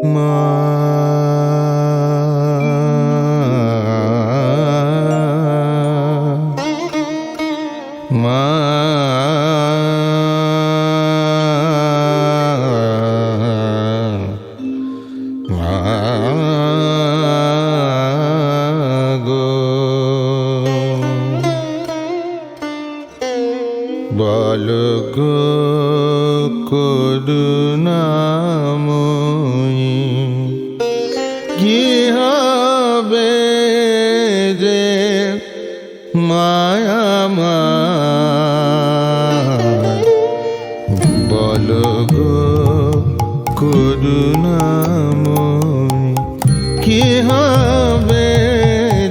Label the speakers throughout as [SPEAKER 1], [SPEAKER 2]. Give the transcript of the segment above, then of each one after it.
[SPEAKER 1] মা মা গো বলো গো করুণাময়ী কি হবে যে মায়া আমার বলো গো করুণাময়ী কি হবে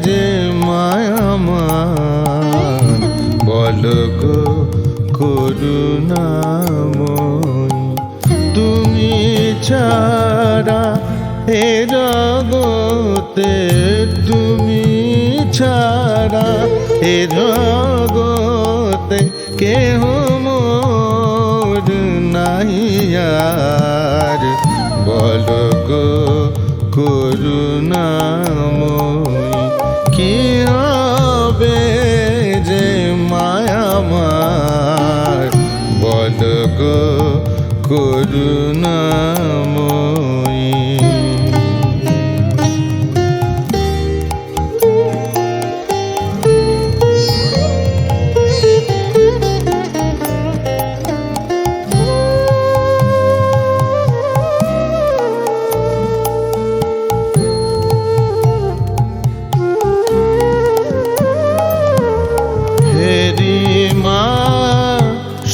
[SPEAKER 1] যে মায়া আমার বলো গো করুণাময়ী তুমি ছাড়া এ জগতে তুমি ছাড়া এ জগতে কেহ মোর নাই আর বলো গো করুণাময়ী কি হবে যে মায়া আমার বলো গো করুণাময়ী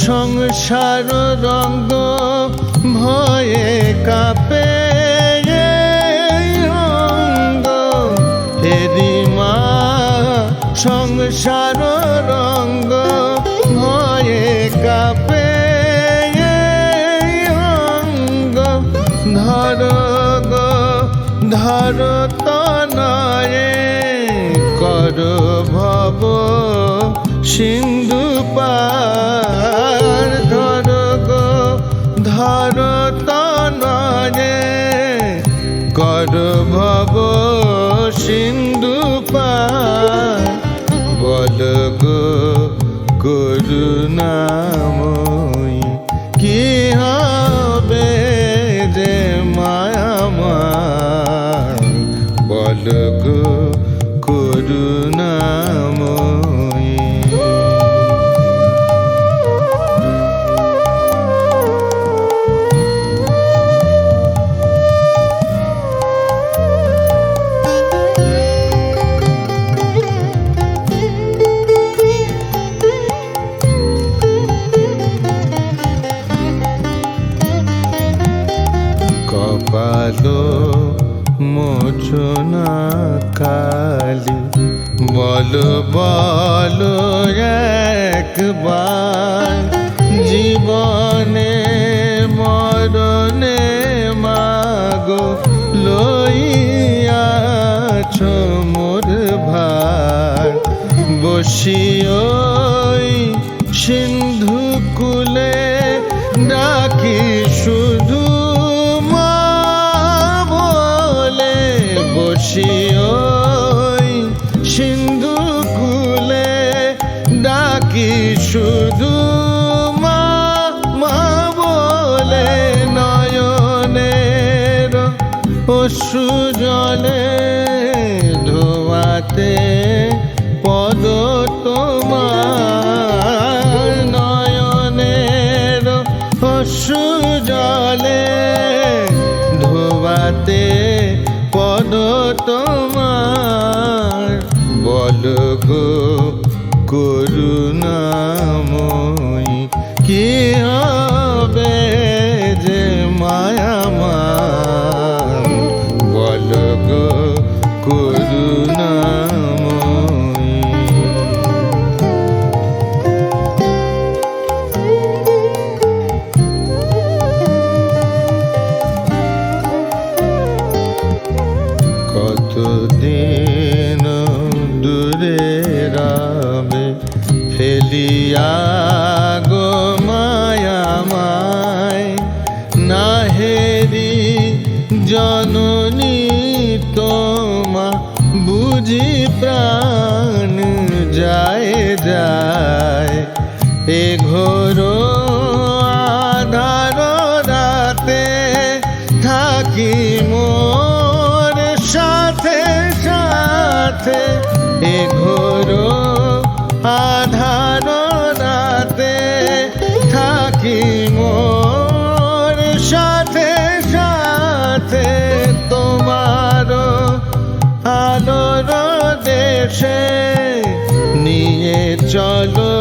[SPEAKER 1] সংসার রঙ্গ ভয়ে কাঁপে অঙ্গ হেরি মা সংসার রঙ্গ ভয়ে কাঁপে অঙ্গ ধর গো ধর তনয়ে কর ভব সিন্ধু পার ধর গো ধর তনয়ে কর ভব সিন্ধু পার বল গো করুণাময়ী কি হবে যে মায়া আমার বল গো করুণাময়ী কপালো মোচনা কালি বলো বলো একবার জীবনে মরণে মাগো লইয়াছ মোর ভার বসিও সিন্ধু কুলে ডাকি শুধু বসিও সিন্ধু কুলে ডাকি শুধু মা মা বলে নয়নের অশ্রু জলে ধোয়াতে পদ তোমার নয়নের অশ্রু জলে ধোয়াতে পদ তোমার বল গো করুণাময়ী কি হবে যে মায়া আমার বল গো করুণাময়ী কতদিন দূরে রবে ফেলিয়া গো মায়া মায় নাহেরি জননী তোমা বুঝি প্রাণ যায় যায়, এ ঘোর আধার রাতে থাকি মোর সাথে সাথে, এ ঘোর আধার রাতে থাকি মোর সাথে সাথে, তোমার আলোর দেশে নিয়ে চলো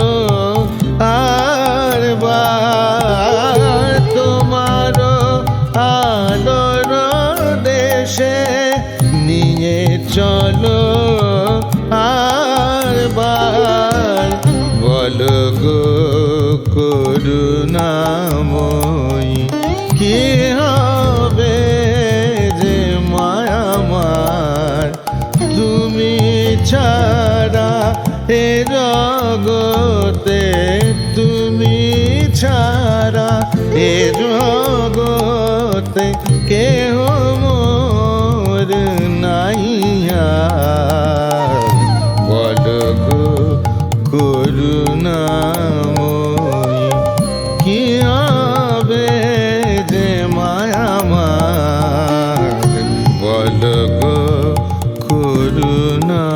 [SPEAKER 1] আর বার, তোমার আলোর দেশে নিয়ে চলো আর বার। বলো গো করুণাময়ী কি হবে যে মায়ামার, তুমি ছাড়া এ জগতে, তুমি ছাড়া এ জগতে কেহ মোর নাই আর। বলো গো করুণাময়ী কি হবে যে মায়ামার, বলো গো করুণা।